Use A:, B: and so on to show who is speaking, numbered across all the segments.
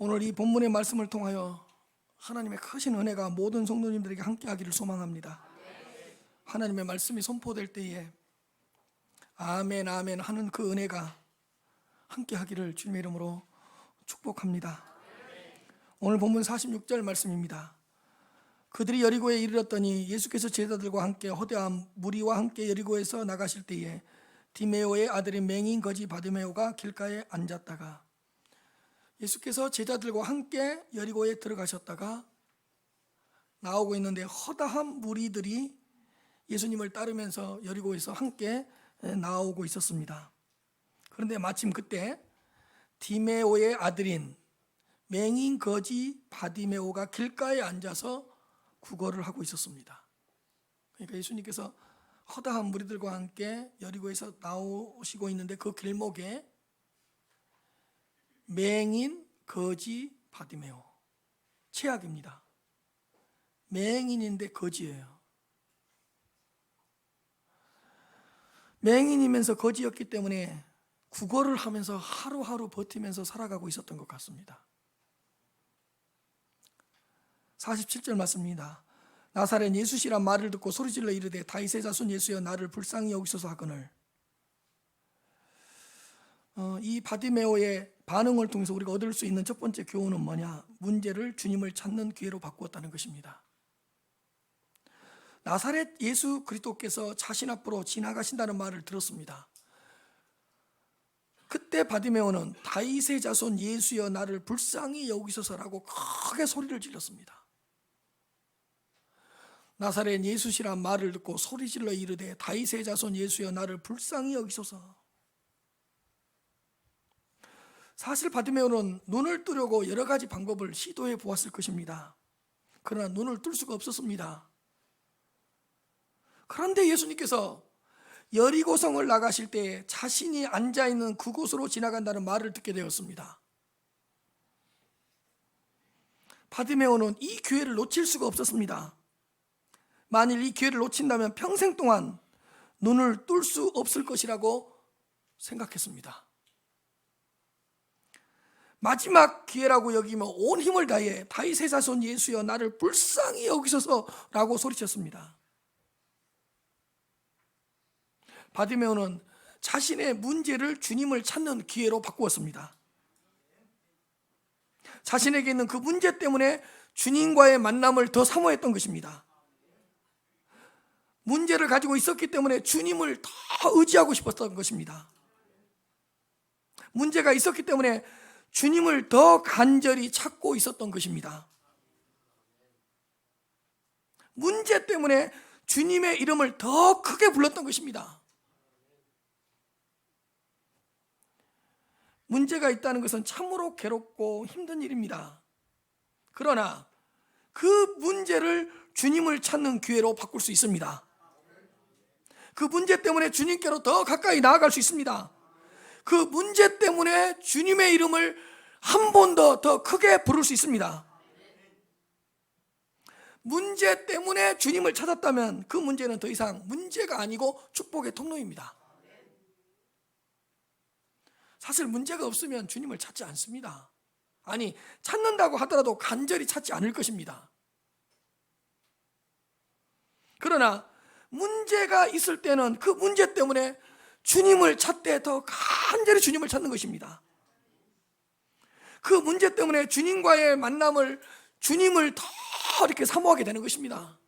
A: 오늘 이 본문의 말씀을 통하여 하나님의 크신 은혜가 모든 성도님들에게 함께하기를 소망합니다. 하나님의 말씀이 선포될 때에 아멘 아멘 하는 그 은혜가 함께하기를 주님의 이름으로 축복합니다. 오늘 본문 46절 말씀입니다. 그들이 여리고에 이르렀더니 예수께서 제자들과 함께 호대한 무리와 함께 여리고에서 나가실 때에 디메오의 아들인 맹인 거지 바디메오가 길가에 앉았다가, 예수께서 제자들과 함께 여리고에 들어가셨다가 나오고 있는데 허다한 무리들이 예수님을 따르면서 여리고에서 함께 나오고 있었습니다. 그런데 마침 그때 디메오의 아들인 맹인 거지 바디메오가 길가에 앉아서 구걸을 하고 있었습니다. 그러니까 예수님께서 허다한 무리들과 함께 여리고에서 나오시고 있는데 그 길목에 맹인 거지 바디메오, 최악입니다. 맹인인데 거지예요. 맹인이면서 거지였기 때문에 구걸을 하면서 하루하루 버티면서 살아가고 있었던 것 같습니다. 47절 말씀입니다. 나사렛 예수시란 말을 듣고 소리질러 이르되 다윗의 자손 예수여 나를 불쌍히 여기소서 하거늘. 이 바디메오의 반응을 통해서 우리가 얻을 수 있는 첫 번째 교훈은 뭐냐? 문제를 주님을 찾는 기회로 바꾸었다는 것입니다. 나사렛 예수 그리스도께서 자신 앞으로 지나가신다는 말을 들었습니다. 그때 바디메오는 다윗의 자손 예수여 나를 불쌍히 여기소서라고 크게 소리를 질렀습니다. 나사렛 예수시란 말을 듣고 소리질러 이르되 다윗의 자손 예수여 나를 불쌍히 여기소서. 사실 바디메오는 눈을 뜨려고 여러 가지 방법을 시도해 보았을 것입니다. 그러나 눈을 뜰 수가 없었습니다. 그런데 예수님께서 여리고성을 나가실 때 자신이 앉아있는 그곳으로 지나간다는 말을 듣게 되었습니다. 바디메오는 이 기회를 놓칠 수가 없었습니다. 만일 이 기회를 놓친다면 평생 동안 눈을 뜰 수 없을 것이라고 생각했습니다. 마지막 기회라고 여기며 온 힘을 다해 다윗의 자손 예수여 나를 불쌍히 여기소서라고 소리쳤습니다. 바디메오는 자신의 문제를 주님을 찾는 기회로 바꾸었습니다. 자신에게 있는 그 문제 때문에 주님과의 만남을 더 사모했던 것입니다. 문제를 가지고 있었기 때문에 주님을 더 의지하고 싶었던 것입니다. 문제가 있었기 때문에 주님을 더 간절히 찾고 있었던 것입니다. 문제 때문에 주님의 이름을 더 크게 불렀던 것입니다. 문제가 있다는 것은 참으로 괴롭고 힘든 일입니다. 그러나 그 문제를 주님을 찾는 기회로 바꿀 수 있습니다. 그 문제 때문에 주님께로 더 가까이 나아갈 수 있습니다. 그 문제 때문에 주님의 이름을 한 번 더 크게 부를 수 있습니다. 문제 때문에 주님을 찾았다면 그 문제는 더 이상 문제가 아니고 축복의 통로입니다. 사실 문제가 없으면 주님을 찾지 않습니다. 아니, 찾는다고 하더라도 간절히 찾지 않을 것입니다. 그러나 문제가 있을 때는 그 문제 때문에 주님을 찾되 더 간절히 주님을 찾는 것입니다. 그 문제 때문에 주님과의 만남을, 주님을 더 이렇게 사모하게 되는 것입니다.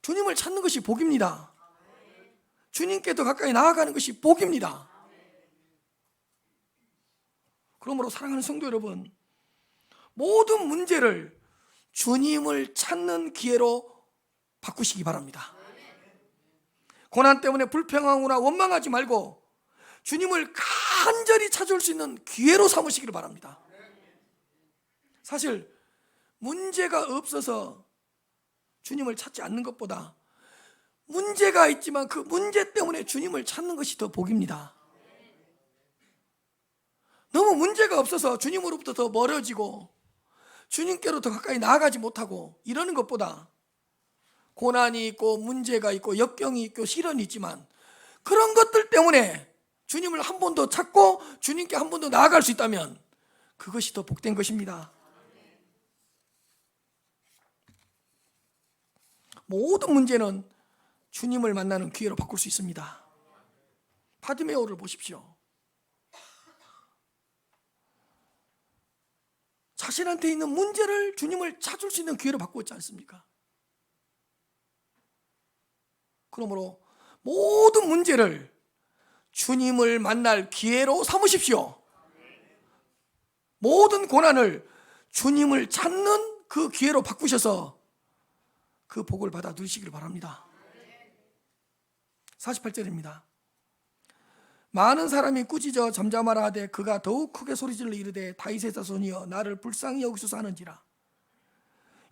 A: 주님을 찾는 것이 복입니다. 주님께 더 가까이 나아가는 것이 복입니다. 그러므로 사랑하는 성도 여러분, 모든 문제를 주님을 찾는 기회로 바꾸시기 바랍니다. 고난 때문에 불평하거나 원망하지 말고 주님을 간절히 찾아올 수 있는 기회로 삼으시기를 바랍니다. 사실 문제가 없어서 주님을 찾지 않는 것보다 문제가 있지만 그 문제 때문에 주님을 찾는 것이 더 복입니다. 너무 문제가 없어서 주님으로부터 더 멀어지고 주님께로 더 가까이 나아가지 못하고 이러는 것보다 고난이 있고 문제가 있고 역경이 있고 시련이 있지만 그런 것들 때문에 주님을 한 번 더 찾고 주님께 한 번 더 나아갈 수 있다면 그것이 더 복된 것입니다. 모든 문제는 주님을 만나는 기회로 바꿀 수 있습니다. 바디메오를 보십시오. 자신한테 있는 문제를 주님을 찾을 수 있는 기회로 바꾸었지 않습니까? 그러므로 모든 문제를 주님을 만날 기회로 삼으십시오. 모든 고난을 주님을 찾는 그 기회로 바꾸셔서 그 복을 받아 누리시길 바랍니다. 48절입니다. 많은 사람이 꾸짖어 잠잠하라 하되 그가 더욱 크게 소리질러 이르되 다윗의 자손이여 나를 불쌍히 여기소서 하는지라.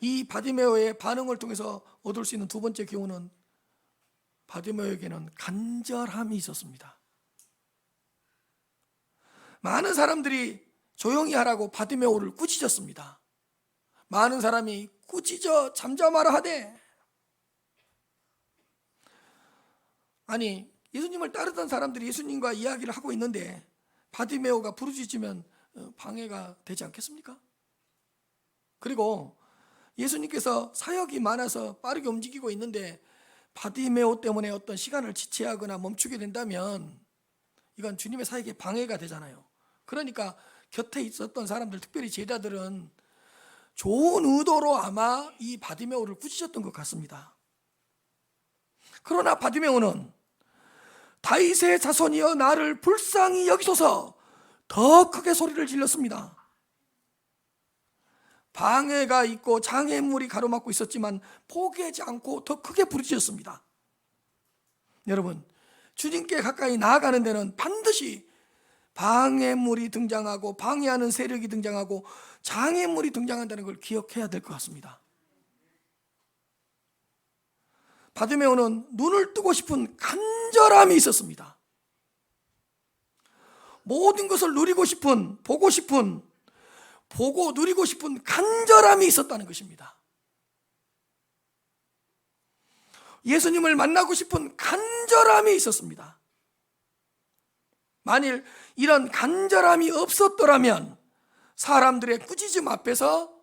A: 이 바디메오의 반응을 통해서 얻을 수 있는 두 번째 교훈은 바디메오에게는 간절함이 있었습니다. 많은 사람들이 조용히 하라고 바디메오를 꾸짖었습니다. 많은 사람이 꾸짖어 잠잠하라 하되, 아니 예수님을 따르던 사람들이 예수님과 이야기를 하고 있는데 바디메오가 부르짖으면 방해가 되지 않겠습니까? 그리고 예수님께서 사역이 많아서 빠르게 움직이고 있는데 바디메오 때문에 어떤 시간을 지체하거나 멈추게 된다면 이건 주님의 사역에 방해가 되잖아요. 그러니까 곁에 있었던 사람들, 특별히 제자들은 좋은 의도로 아마 이 바디메오를 꾸짖었던 것 같습니다. 그러나 바디메오는 다윗의 자손이여 나를 불쌍히 여기소서 더 크게 소리를 질렀습니다. 방해가 있고 장애물이 가로막고 있었지만 포기하지 않고 더 크게 부르짖었습니다. 여러분, 주님께 가까이 나아가는 데는 반드시 방해물이 등장하고 방해하는 세력이 등장하고 장애물이 등장한다는 걸 기억해야 될 것 같습니다. 바디메오는 눈을 뜨고 싶은 간절함이 있었습니다. 모든 것을 누리고 싶은, 보고 싶은, 보고 누리고 싶은 간절함이 있었다는 것입니다. 예수님을 만나고 싶은 간절함이 있었습니다. 만일 이런 간절함이 없었더라면 사람들의 꾸짖음 앞에서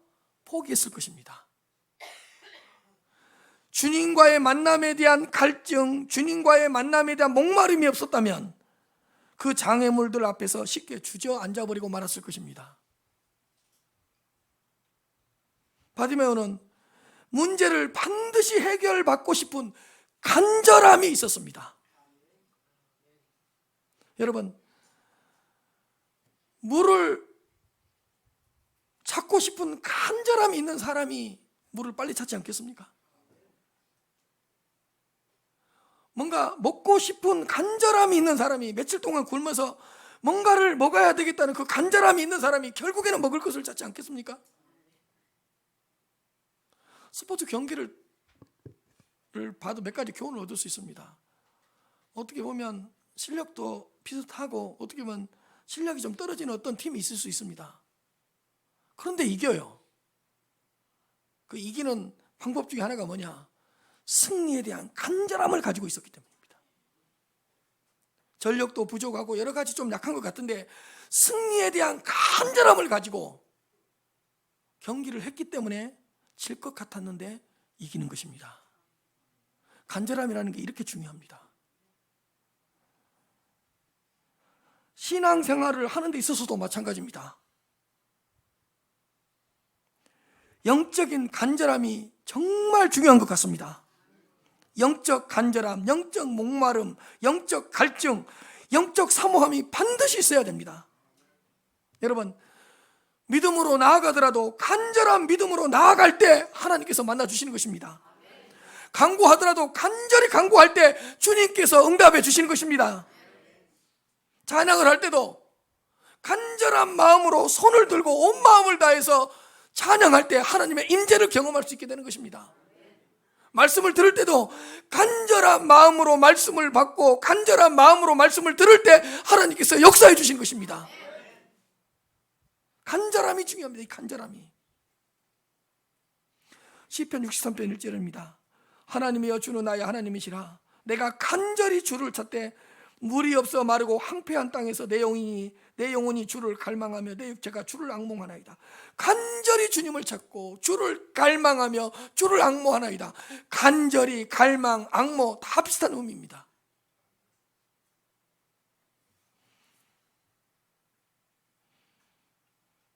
A: 포기했을 것입니다. 주님과의 만남에 대한 갈증, 주님과의 만남에 대한 목마름이 없었다면 그 장애물들 앞에서 쉽게 주저앉아버리고 말았을 것입니다. 바디메오는 문제를 반드시 해결받고 싶은 간절함이 있었습니다. 여러분, 물을 찾고 싶은 간절함이 있는 사람이 물을 빨리 찾지 않겠습니까? 뭔가 먹고 싶은 간절함이 있는 사람이 며칠 동안 굶어서 뭔가를 먹어야 되겠다는 그 간절함이 있는 사람이 결국에는 먹을 것을 찾지 않겠습니까? 스포츠 경기를 봐도 몇 가지 교훈을 얻을 수 있습니다. 어떻게 보면 실력도 비슷하고 어떻게 보면 실력이 좀 떨어지는 어떤 팀이 있을 수 있습니다. 그런데 이겨요. 그 이기는 방법 중에 하나가 뭐냐? 승리에 대한 간절함을 가지고 있었기 때문입니다. 전력도 부족하고 여러 가지 좀 약한 것 같은데 승리에 대한 간절함을 가지고 경기를 했기 때문에 질 것 같았는데 이기는 것입니다. 간절함이라는 게 이렇게 중요합니다. 신앙생활을 하는 데 있어서도 마찬가지입니다. 영적인 간절함이 정말 중요한 것 같습니다. 영적 간절함, 영적 목마름, 영적 갈증, 영적 사모함이 반드시 있어야 됩니다. 여러분, 믿음으로 나아가더라도 간절한 믿음으로 나아갈 때 하나님께서 만나주시는 것입니다. 간구하더라도 간절히 간구할 때 주님께서 응답해 주시는 것입니다. 찬양을 할 때도 간절한 마음으로 손을 들고 온 마음을 다해서 찬양할 때 하나님의 임재를 경험할 수 있게 되는 것입니다. 말씀을 들을 때도 간절한 마음으로 말씀을 받고 간절한 마음으로 말씀을 들을 때 하나님께서 역사해 주신 것입니다. 간절함이 중요합니다. 이 간절함이. 시편 63편 1절입니다. 하나님이여 주는 나의 하나님이시라. 내가 간절히 주를 찾되 물이 없어 마르고 황폐한 땅에서 내 영혼이 주를 갈망하며 내 육체가 주를 앙몽하나이다. 간절히 주님을 찾고 주를 갈망하며 주를 앙모하나이다. 간절히, 갈망, 앙모 다 비슷한 의미입니다.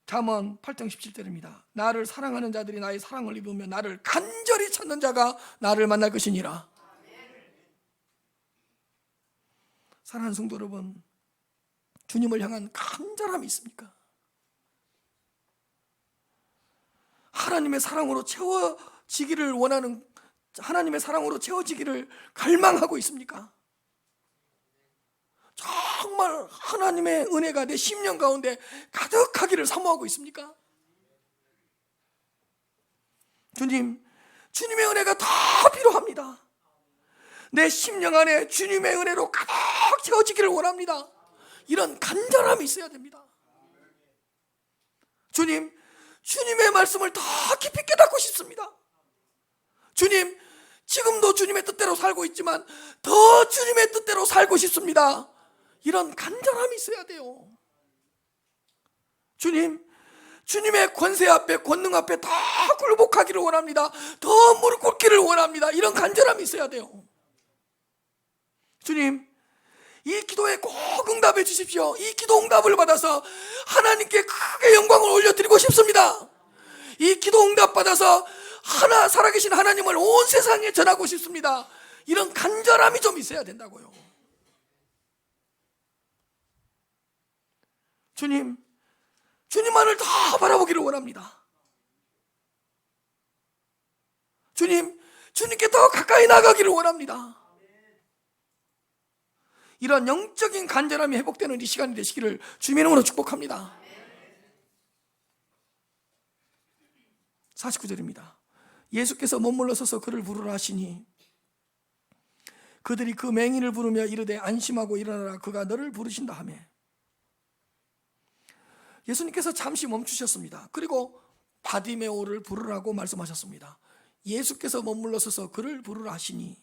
A: 잠언 8장 17절입니다. 나를 사랑하는 자들이 나의 사랑을 입으며 나를 간절히 찾는 자가 나를 만날 것이니라. 사랑하는 성도 여러분, 주님을 향한 간절함이 있습니까? 하나님의 사랑으로 채워지기를 원하는, 하나님의 사랑으로 채워지기를 갈망하고 있습니까? 정말 하나님의 은혜가 내 심령 가운데 가득하기를 사모하고 있습니까? 주님의 은혜가 다 필요합니다. 내 심령 안에 주님의 은혜로 가득 채워지기를 원합니다. 이런 간절함이 있어야 됩니다. 주님의 말씀을 더 깊이 깨닫고 싶습니다. 주님, 지금도 주님의 뜻대로 살고 있지만 더 주님의 뜻대로 살고 싶습니다. 이런 간절함이 있어야 돼요. 주님의 권세 앞에, 권능 앞에 다 굴복하기를 원합니다. 더 무릎 꿇기를 원합니다. 이런 간절함이 있어야 돼요. 주님, 이 기도에 꼭 응답해 주십시오. 이 기도 응답을 받아서 하나님께 크게 영광을 올려드리고 싶습니다. 이 기도 응답 받아서 살아계신 하나님을 온 세상에 전하고 싶습니다. 이런 간절함이 좀 있어야 된다고요. 주님만을 다 바라보기를 원합니다. 주님께 더 가까이 나가기를 원합니다. 이런 영적인 간절함이 회복되는 이 시간이 되시기를 주님의 이름으로 축복합니다. 49절입니다. 예수께서 머물러 서서 그를 부르라 하시니 그들이 그 맹인을 부르며 이르되 안심하고 일어나라 그가 너를 부르신다 하며, 예수님께서 잠시 멈추셨습니다. 그리고 바디메오를 부르라고 말씀하셨습니다. 예수께서 머물러 서서 그를 부르라 하시니,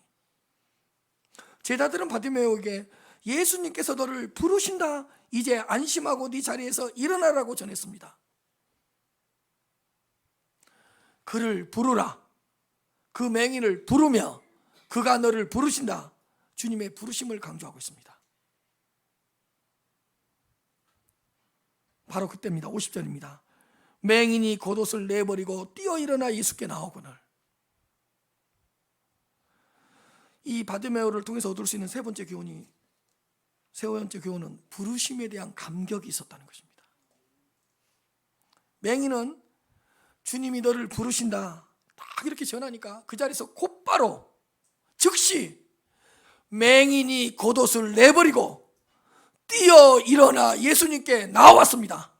A: 제자들은 바디메오에게 예수님께서 너를 부르신다, 이제 안심하고 네 자리에서 일어나라고 전했습니다. 그를 부르라, 그 맹인을 부르며 그가 너를 부르신다, 주님의 부르심을 강조하고 있습니다. 바로 그때입니다. 50절입니다. 맹인이 겉옷을 내버리고 뛰어 일어나 예수께 나오거늘. 이 바디메오를 통해서 얻을 수 있는 세 번째 교훈은 부르심에 대한 감격이 있었다는 것입니다. 맹인은 주님이 너를 부르신다 딱 이렇게 전하니까 그 자리에서 곧바로 즉시 맹인이 겉옷을 내버리고 뛰어 일어나 예수님께 나왔습니다.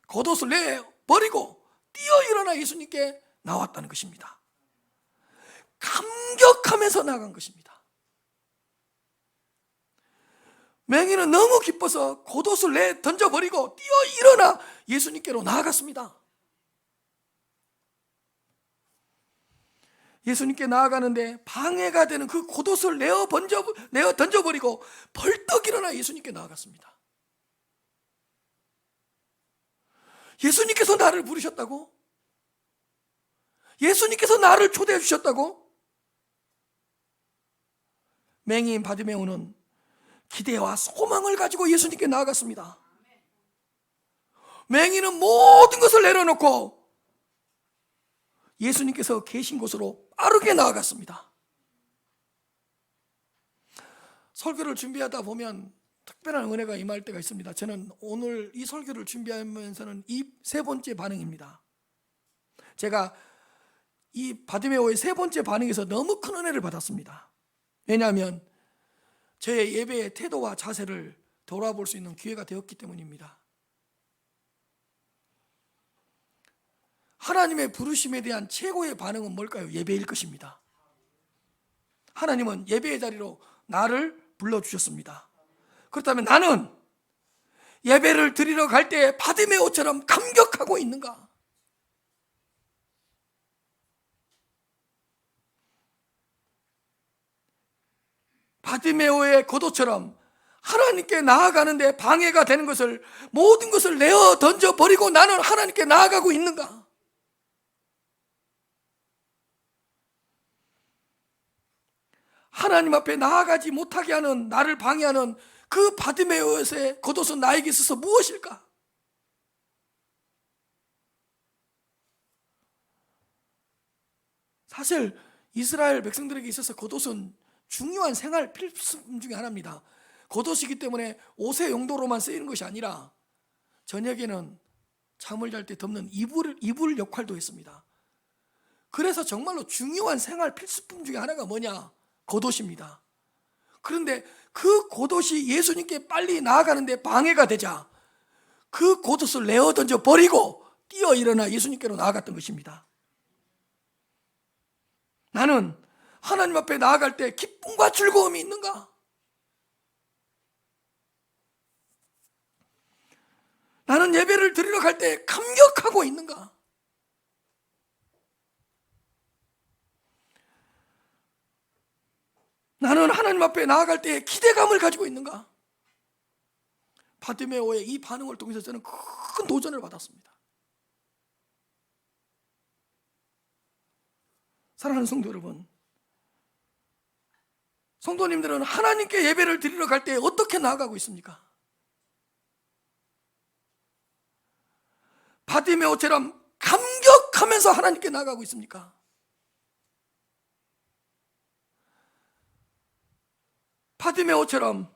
A: 겉옷을 내버리고 뛰어 일어나 예수님께 나왔다는 것입니다. 감격하면서 나간 것입니다. 맹인은 너무 기뻐서 겉옷을 던져버리고 뛰어 일어나 예수님께로 나아갔습니다. 예수님께 나아가는데 방해가 되는 그 겉옷을 내어 던져버리고 벌떡 일어나 예수님께 나아갔습니다. 예수님께서 나를 부르셨다고? 예수님께서 나를 초대해 주셨다고? 맹인 바디메오는 기대와 소망을 가지고 예수님께 나아갔습니다. 맹인은 모든 것을 내려놓고 예수님께서 계신 곳으로 빠르게 나아갔습니다. 설교를 준비하다 보면 특별한 은혜가 임할 때가 있습니다. 저는 오늘 이 설교를 준비하면서는 이 세 번째 반응입니다. 제가 이 바디메오의 세 번째 반응에서 너무 큰 은혜를 받았습니다. 왜냐하면 저의 예배의 태도와 자세를 돌아볼 수 있는 기회가 되었기 때문입니다. 하나님의 부르심에 대한 최고의 반응은 뭘까요? 예배일 것입니다. 하나님은 예배의 자리로 나를 불러주셨습니다. 그렇다면 나는 예배를 드리러 갈 때 바디메오처럼 감격하고 있는가? 바디메오의 고도처럼 하나님께 나아가는데 방해가 되는 것을, 모든 것을 내어 던져버리고 나는 하나님께 나아가고 있는가? 하나님 앞에 나아가지 못하게 하는, 나를 방해하는 그 바디메오의 겉옷은 나에게 있어서 무엇일까? 사실 이스라엘 백성들에게 있어서 겉옷은 중요한 생활 필수품 중에 하나입니다. 겉옷이기 때문에 옷의 용도로만 쓰이는 것이 아니라 저녁에는 잠을 잘 때 덮는 이불 역할도 했습니다. 그래서 정말로 중요한 생활 필수품 중에 하나가 뭐냐? 겉옷입니다. 그런데 그 겉옷이 예수님께 빨리 나아가는데 방해가 되자 그 겉옷을 내어 던져 버리고 뛰어 일어나 예수님께로 나아갔던 것입니다. 나는 하나님 앞에 나아갈 때 기쁨과 즐거움이 있는가? 나는 예배를 드리러 갈 때 감격하고 있는가? 나는 하나님 앞에 나아갈 때 기대감을 가지고 있는가? 바디메오의 이 반응을 통해서 저는 큰 도전을 받았습니다. 사랑하는 성도 여러분, 성도님들은 하나님께 예배를 드리러 갈 때 어떻게 나아가고 있습니까? 바디메오처럼 감격하면서 하나님께 나아가고 있습니까? 바디메오처럼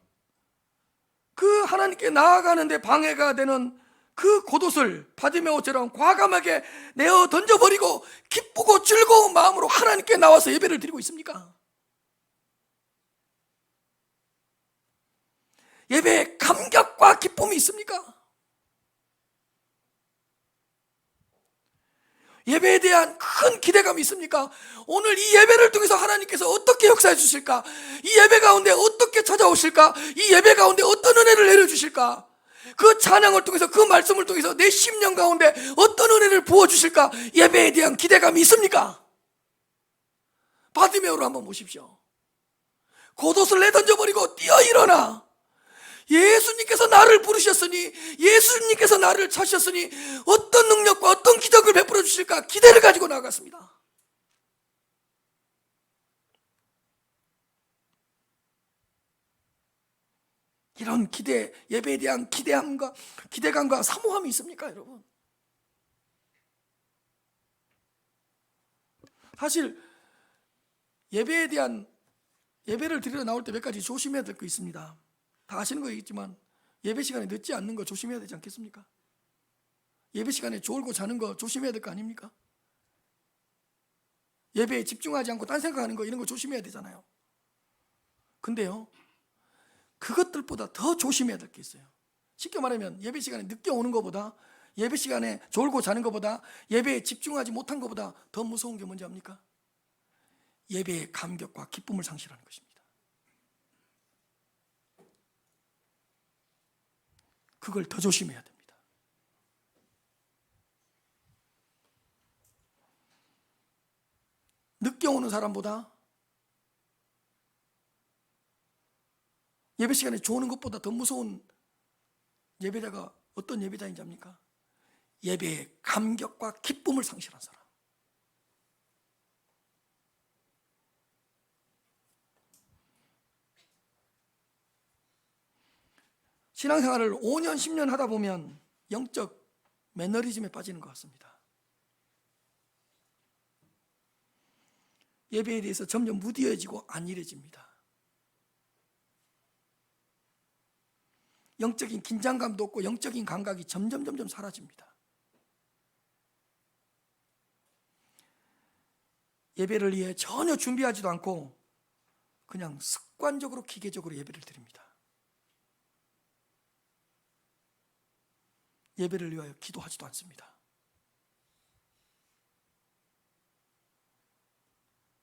A: 그 하나님께 나아가는데 방해가 되는 그 겉옷을 바디메오처럼 과감하게 내어 던져버리고 기쁘고 즐거운 마음으로 하나님께 나와서 예배를 드리고 있습니까? 예배에 감격과 기쁨이 있습니까? 예배에 대한 큰 기대감이 있습니까? 오늘 이 예배를 통해서 하나님께서 어떻게 역사해 주실까? 이 예배 가운데 어떻게 찾아오실까? 이 예배 가운데 어떤 은혜를 내려주실까? 그 찬양을 통해서, 그 말씀을 통해서 내 심령 가운데 어떤 은혜를 부어주실까? 예배에 대한 기대감이 있습니까? 바디메오로 한번 보십시오. 겉옷을 내던져버리고 뛰어 일어나. 예수님께서 나를 부르셨으니, 예수님께서 나를 찾으셨으니 어떤 능력과 어떤 기적을 베풀어 주실까 기대를 가지고 나아갔습니다. 이런 기대, 예배에 대한 기대감과 사모함이 있습니까, 여러분? 사실 예배를 드리러 나올 때 몇 가지 조심해야 될 거 있습니다. 다 아시는 거겠지만 예배 시간에 늦지 않는 거 조심해야 되지 않겠습니까? 예배 시간에 졸고 자는 거 조심해야 될 거 아닙니까? 예배에 집중하지 않고 딴 생각하는 거, 이런 거 조심해야 되잖아요. 근데요, 그것들보다 더 조심해야 될 게 있어요. 쉽게 말하면 예배 시간에 늦게 오는 것보다, 예배 시간에 졸고 자는 것보다, 예배에 집중하지 못한 것보다 더 무서운 게 뭔지 압니까? 예배의 감격과 기쁨을 상실하는 것입니다. 그걸 더 조심해야 됩니다. 늦게 오는 사람보다 예배 시간에 조는 것보다 더 무서운 예배자가 어떤 예배자인지 압니까? 예배의 감격과 기쁨을 상실한 사람. 신앙생활을 5년, 10년 하다 보면 영적 매너리즘에 빠지는 것 같습니다. 예배에 대해서 점점 무디어지고 안일해집니다. 영적인 긴장감도 없고 영적인 감각이 점점 사라집니다. 예배를 위해 전혀 준비하지도 않고 그냥 습관적으로 기계적으로 예배를 드립니다. 예배를 위하여 기도하지도 않습니다.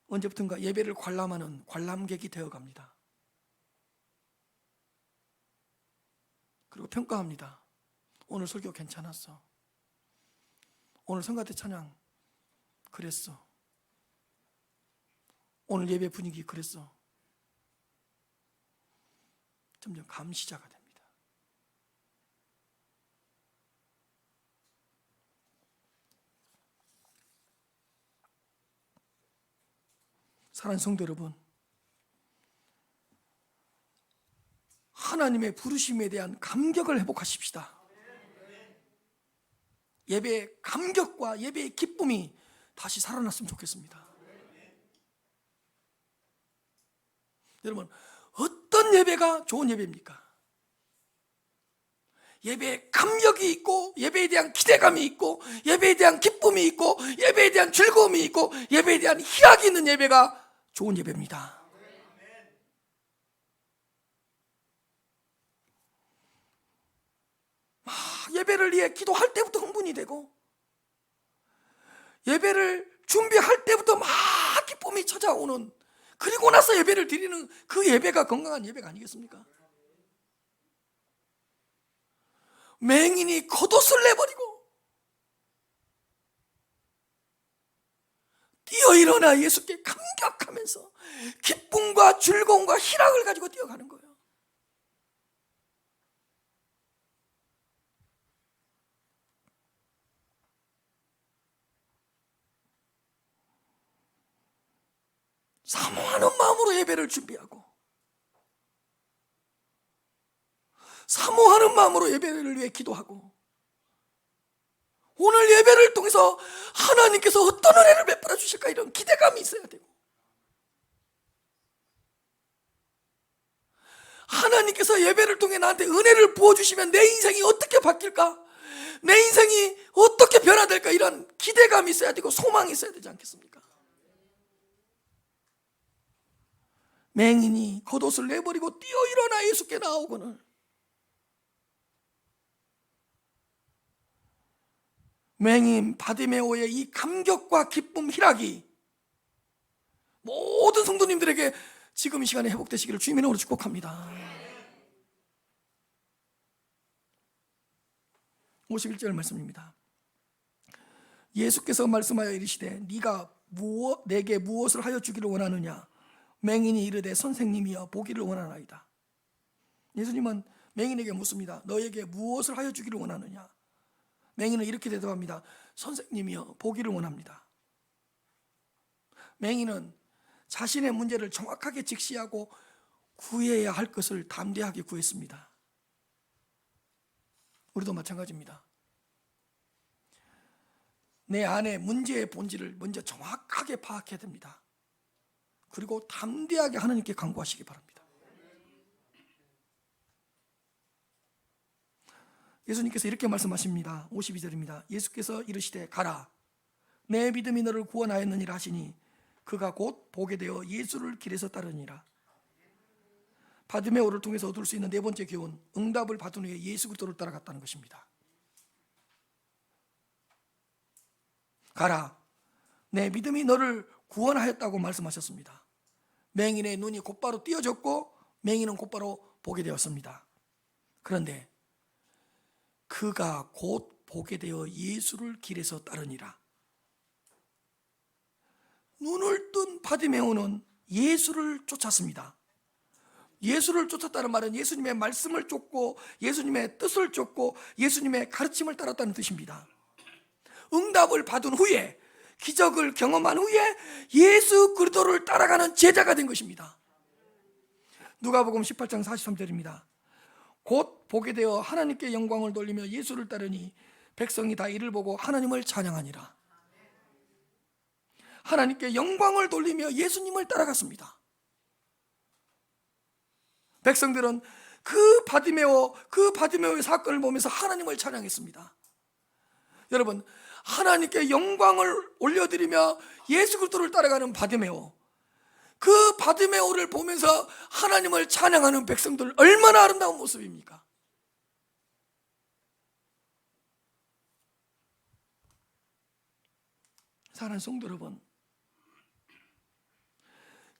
A: 언제부턴가 예배를 관람하는 관람객이 되어갑니다. 그리고 평가합니다. 오늘 설교 괜찮았어. 오늘 성가대 찬양 그랬어. 오늘 예배 분위기 그랬어. 점점 감시자가 됩니다. 사랑하는 성도 여러분, 하나님의 부르심에 대한 감격을 회복하십시다. 예배의 감격과 예배의 기쁨이 다시 살아났으면 좋겠습니다. 여러분, 어떤 예배가 좋은 예배입니까? 예배에 감격이 있고, 예배에 대한 기대감이 있고, 예배에 대한 기쁨이 있고, 예배에 대한 즐거움이 있고, 예배에 대한 희락이 있는 예배가 좋은 예배입니다. 예배를 위해 기도할 때부터 흥분이 되고, 예배를 준비할 때부터 막 기쁨이 찾아오는, 그리고 나서 예배를 드리는 그 예배가 건강한 예배가 아니겠습니까? 맹인이 겉옷을 내버리고 뛰어 일어나 예수께 감격하면서 기쁨과 즐거움과 희락을 가지고 뛰어가는 거예요. 사모하는 마음으로 예배를 준비하고, 사모하는 마음으로 예배를 위해 기도하고, 오늘 예배를 통해서 하나님께서 어떤 은혜를 베풀어 주실까, 이런 기대감이 있어야 되고, 하나님께서 예배를 통해 나한테 은혜를 부어주시면 내 인생이 어떻게 바뀔까, 내 인생이 어떻게 변화될까, 이런 기대감이 있어야 되고 소망이 있어야 되지 않겠습니까? 맹인이 겉옷을 내버리고 뛰어 일어나 예수께 나오거늘 맹인 바디메오의 이 감격과 기쁨, 희락이 모든 성도님들에게 지금 이 시간에 회복되시기를 주님의 이름으로 축복합니다. 51절 말씀입니다. 예수께서 말씀하여 이르시되 네가 내게 무엇을 하여 주기를 원하느냐? 맹인이 이르되 선생님이여 보기를 원하나이다. 예수님은 맹인에게 묻습니다. 너에게 무엇을 하여 주기를 원하느냐? 맹인은 이렇게 대답합니다. 선생님이여 보기를 원합니다. 맹인은 자신의 문제를 정확하게 직시하고 구해야 할 것을 담대하게 구했습니다. 우리도 마찬가지입니다. 내 안에 문제의 본질을 먼저 정확하게 파악해야 됩니다. 그리고 담대하게 하나님께 간구하시기 바랍니다. 예수님께서 이렇게 말씀하십니다. 52절입니다. 예수께서 이르시되 가라, 내 믿음이 너를 구원하였느니라 하시니 그가 곧 보게 되어 예수를 길에서 따르니라. 바디메오를 통해서 얻을 수 있는 네 번째 교훈, 응답을 받은 후에 예수 그리스도를 따라갔다는 것입니다. 가라, 내 믿음이 너를 구원하였다고 말씀하셨습니다. 맹인의 눈이 곧바로 띄어졌고 맹인은 곧바로 보게 되었습니다. 그런데 그가 곧 보게 되어 예수를 길에서 따르니라. 눈을 뜬 바디메오는 예수를 쫓았습니다. 예수를 쫓았다는 말은 예수님의 말씀을 쫓고 예수님의 뜻을 쫓고 예수님의 가르침을 따랐다는 뜻입니다. 응답을 받은 후에, 기적을 경험한 후에 예수 그리스도를 따라가는 제자가 된 것입니다. 누가복음 18장 43절입니다. 곧 보게 되어 하나님께 영광을 돌리며 예수를 따르니 백성이 다 이를 보고 하나님을 찬양하니라. 하나님께 영광을 돌리며 예수님을 따라갔습니다. 백성들은 그 바디메오의 사건을 보면서 하나님을 찬양했습니다. 여러분, 하나님께 영광을 올려드리며 예수 그리스도를 따라가는 바디메오, 그 바디메오를 보면서 하나님을 찬양하는 백성들, 얼마나 아름다운 모습입니까? 사랑하는 성도 여러분,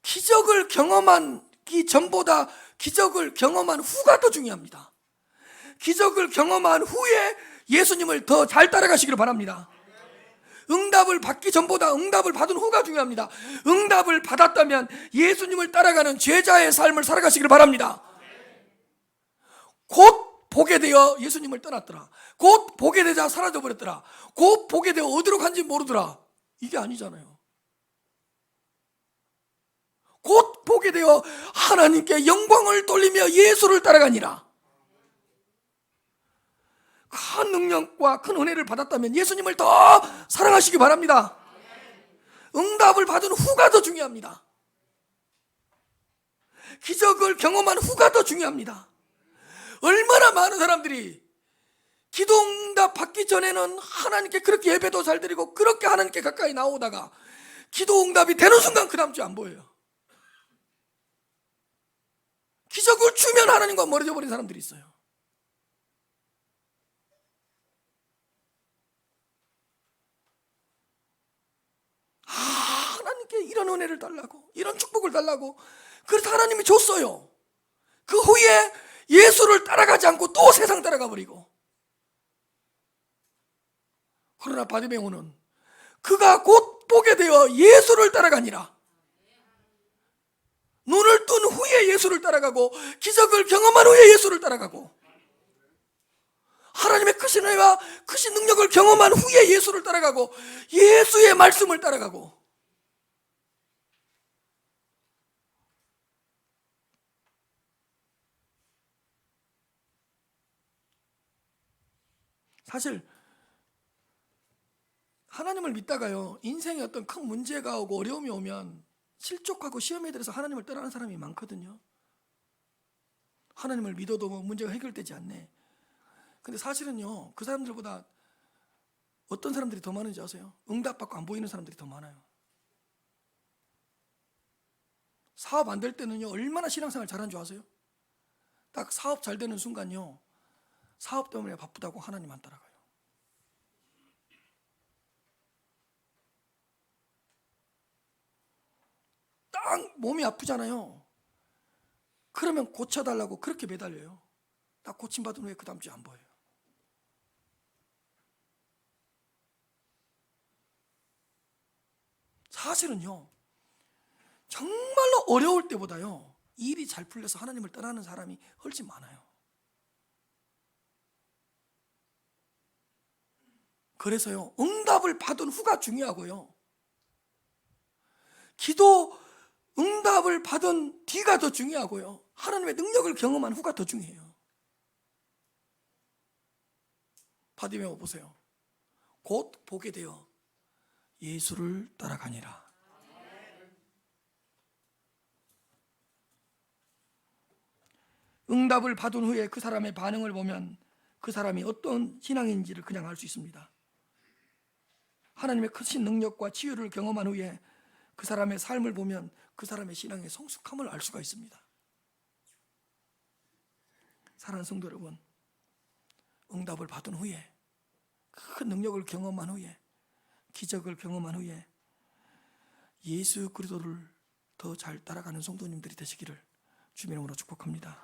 A: 기적을 경험하기 전보다 기적을 경험한 후가 더 중요합니다. 기적을 경험한 후에 예수님을 더 잘 따라가시기를 바랍니다. 응답을 받기 전보다 응답을 받은 후가 중요합니다. 응답을 받았다면 예수님을 따라가는 제자의 삶을 살아가시기를 바랍니다. 곧 보게 되어 예수님을 떠났더라. 곧 보게 되자 사라져버렸더라. 곧 보게 되어 어디로 간지 모르더라. 이게 아니잖아요. 곧 보게 되어 하나님께 영광을 돌리며 예수를 따라가니라. 큰 능력과 큰 은혜를 받았다면 예수님을 더 사랑하시기 바랍니다. 응답을 받은 후가 더 중요합니다. 기적을 경험한 후가 더 중요합니다. 얼마나 많은 사람들이 기도 응답 받기 전에는 하나님께 그렇게 예배도 잘 드리고 그렇게 하나님께 가까이 나오다가 기도 응답이 되는 순간 그 다음 주에 안 보여요. 기적을 주면 하나님과 멀어져 버린 사람들이 있어요. 하나님께 이런 은혜를 달라고, 이런 축복을 달라고, 그래서 하나님이 줬어요. 그 후에 예수를 따라가지 않고 또 세상 따라가 버리고. 그러나 바디메오는 그가 곧 보게 되어 예수를 따라가니라. 눈을 뜬 후에 예수를 따라가고 기적을 경험한 후에 예수를 따라가고 하나님의 크신 은혜와 크신 능력을 경험한 후에 예수를 따라가고 예수의 말씀을 따라가고. 사실 하나님을 믿다가요, 인생에 어떤 큰 문제가 오고 어려움이 오면 실족하고 시험에 들어서 하나님을 떠나는 사람이 많거든요. 하나님을 믿어도 뭐 문제가 해결되지 않네. 근데 사실은요, 그 사람들보다 어떤 사람들이 더 많은지 아세요? 응답받고 안 보이는 사람들이 더 많아요. 사업 안 될 때는요, 얼마나 신앙생활 잘한 줄 아세요? 딱 사업 잘 되는 순간요, 사업 때문에 바쁘다고 하나님 안 따라가요. 딱 몸이 아프잖아요. 그러면 고쳐달라고 그렇게 매달려요. 딱 고침받은 후에 그 다음 주에 안 보여요. 사실은요, 정말로 어려울 때보다요, 일이 잘 풀려서 하나님을 떠나는 사람이 훨씬 많아요. 그래서요, 응답을 받은 후가 중요하고요, 기도 응답을 받은 뒤가 더 중요하고요, 하나님의 능력을 경험한 후가 더 중요해요. 바디메오 보세요. 곧 보게 되어 예수를 따라가니라. 응답을 받은 후에 그 사람의 반응을 보면 그 사람이 어떤 신앙인지를 그냥 알 수 있습니다. 하나님의 크신 능력과 치유를 경험한 후에 그 사람의 삶을 보면 그 사람의 신앙의 성숙함을 알 수가 있습니다. 사랑하는 성도 여러분, 응답을 받은 후에, 큰 능력을 경험한 후에, 기적을 경험한 후에 예수 그리스도를 더 잘 따라가는 성도님들이 되시기를 주님의 이름으로 축복합니다.